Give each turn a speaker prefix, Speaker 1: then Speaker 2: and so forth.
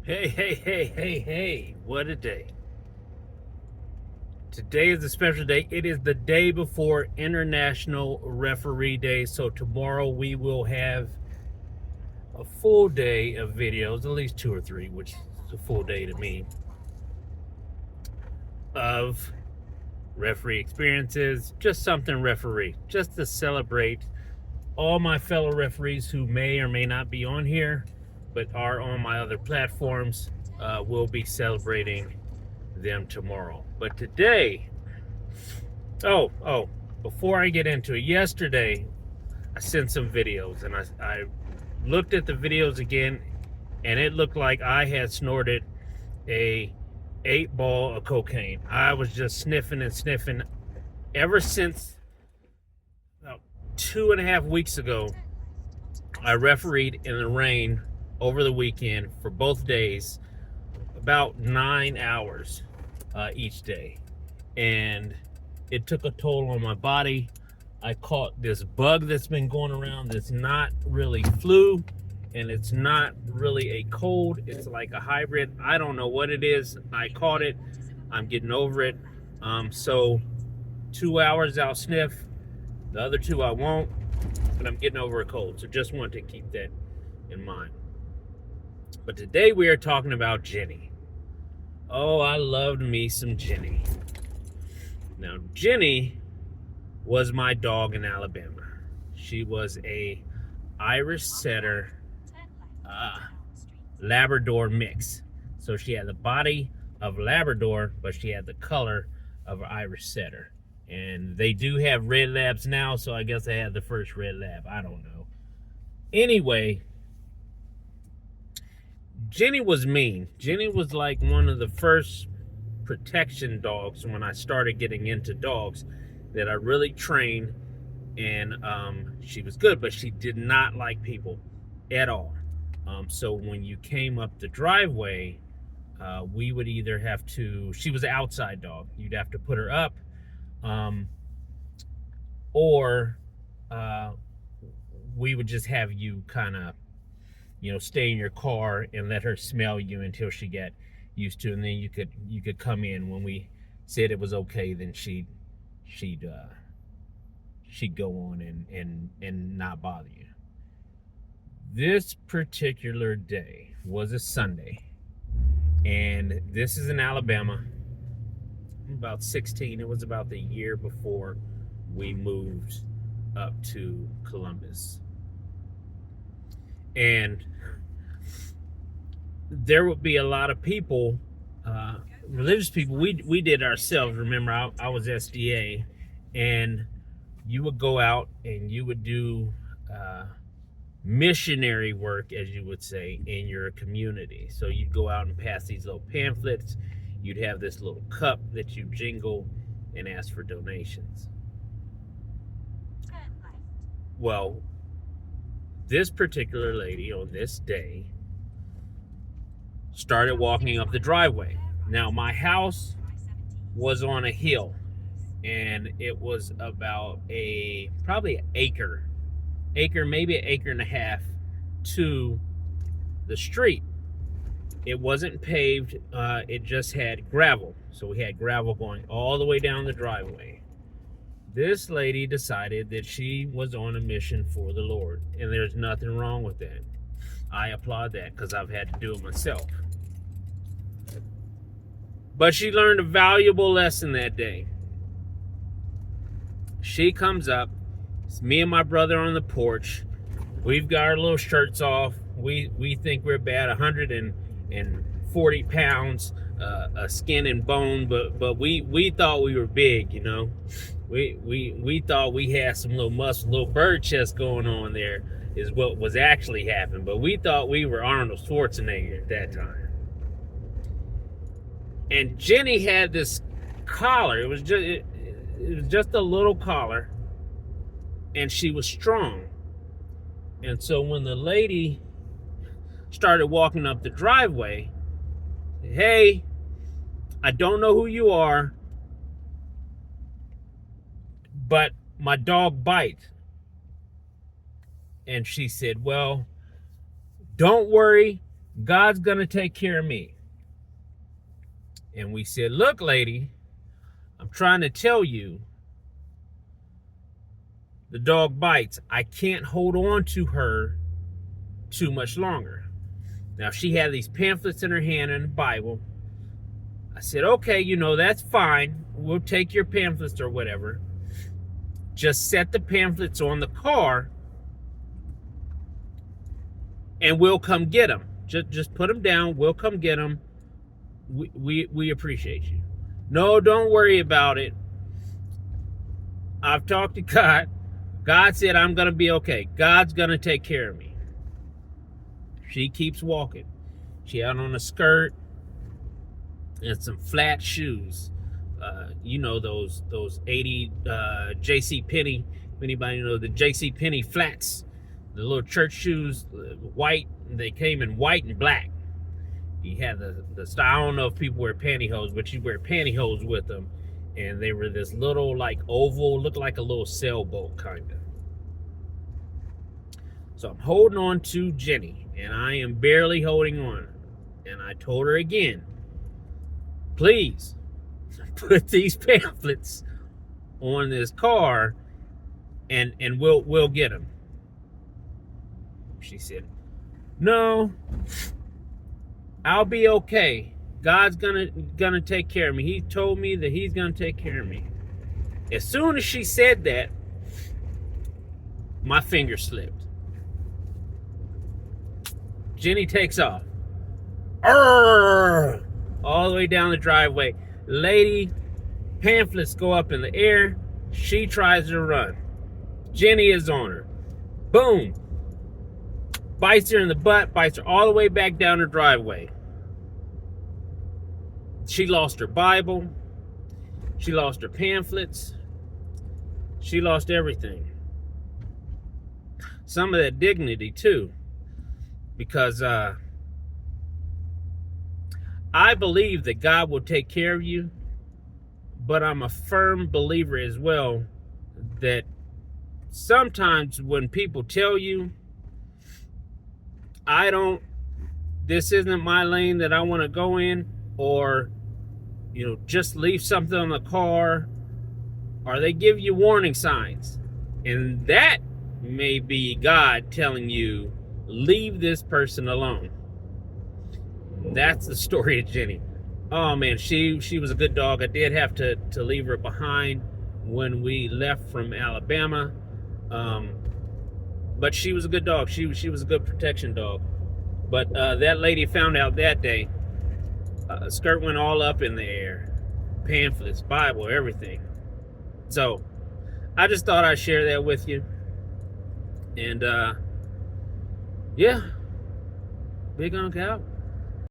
Speaker 1: Hey, what a day. Today is a special day. It is the day before International Referee Day. So tomorrow we will have a full day of videos, at least 2 or 3, which is a full day to me, of referee experiences, just something referee, just to celebrate all my fellow referees who may or may not be on here, but are on my other platforms. We'll be celebrating them tomorrow. But today, before I get into it, yesterday I sent some videos and I looked at the videos again, and it looked like I had snorted a 8 ball of cocaine. I was just sniffing and sniffing ever since about 2.5 weeks ago. I refereed in the rain over the weekend for both days, about 9 hours each day, and it took a toll on my body. I caught this bug that's been going around that's not really flu, and it's not really a cold. It's like a hybrid. I don't know what it is. I caught it. I'm getting over it. So 2 hours I'll sniff, the other 2 I won't, but I'm getting over a cold. So just want to keep that in mind. But today we are talking about Jenny. Oh, I loved me some Jenny. Now, Jenny was my dog in Alabama. She was a Irish setter, Labrador mix. So she had the body of Labrador, but she had the color of an Irish setter. And they do have red labs now, so I guess they had the first red lab. I don't know. Anyway, Jenny was mean. Jenny was like one of the first protection dogs when I started getting into dogs that I really trained, and she was good, but she did not like people at all. So when you came up the driveway, we would either have to, she was an outside dog, you'd have to put her up, or we would just have you kind of, stay in your car and let her smell you until she got used to it, and then you could come in when we said it was okay. Then she'd go on and not bother you. This particular day was a Sunday, and this is in Alabama. I'm about 16. It was about the year before we moved up to Columbus. And there would be a lot of people, religious people. We did ourselves. Remember, I was SDA, and you would go out and you would do missionary work, as you would say, in your community. So you'd go out and pass these little pamphlets. You'd have this little cup that you jingle and ask for donations. Well, this particular lady on this day started walking up the driveway. Now, my house was on a hill, and it was about probably an acre, maybe an acre and a half to the street. It wasn't paved, it just had gravel. So we had gravel going all the way down the driveway. This lady decided that she was on a mission for the Lord, and there's nothing wrong with that. I applaud that because I've had to do it myself. But she learned a valuable lesson that day. She comes up, it's me and my brother on the porch. We've got our little shirts off. We think we're about 140 pounds, skin and bone, but we thought we were big, We thought we had some little muscle, little bird chest going on there, is what was actually happening. But we thought we were Arnold Schwarzenegger at that time. And Jenny had this collar. It was just a little collar, and she was strong. And so when the lady started walking up the driveway, hey, I don't know who you are, but my dog bites. And she said, well, don't worry, God's going to take care of me. And we said, look, lady, I'm trying to tell you, the dog bites. I can't hold on to her too much longer. Now, she had these pamphlets in her hand and a Bible. I said, okay, that's fine. We'll take your pamphlets or whatever. Just set the pamphlets on the car and we'll come get them. Just put them down. We'll come get them. We appreciate you. No, don't worry about it. I've talked to God. God said I'm going to be okay. God's going to take care of me. She keeps walking. She had on a skirt and some flat shoes. Those 80 J.C. Penney. If anybody knows the J.C. Penney flats, the little church shoes, white. They came in white and black. He had the style. I don't know if people wear pantyhose, but you wear pantyhose with them. And they were this little like oval, looked like a little sailboat kind of. So I'm holding on to Jenny, and I am barely holding on. And I told her again, please put these pamphlets on this car, and we'll get them. She said, no, I'll be okay. God's gonna take care of me. He told me that he's gonna take care of me. As soon as she said that, my finger slipped. Jenny takes off. Arrgh! All the way down the driveway. Lady, pamphlets go up in the air. She tries to run. Jenny is on her. Boom. Bites her in the butt, bites her all the way back down her driveway. She lost her Bible. She lost her pamphlets. She lost everything. Some of that dignity too. Because I believe that God will take care of you, but I'm a firm believer as well that sometimes when people tell you, this isn't my lane that I want to go in, or, just leave something on the car, or they give you warning signs. And that may be God telling you, leave this person alone. That's the story of Jenny. Oh man, she was a good dog. I did have to leave her behind when we left from Alabama. But she was a good dog. She was a good protection dog. But that lady found out that day. Skirt went all up in the air. Pamphlets, Bible, everything. So I just thought I'd share that with you. And yeah, Big Unc out.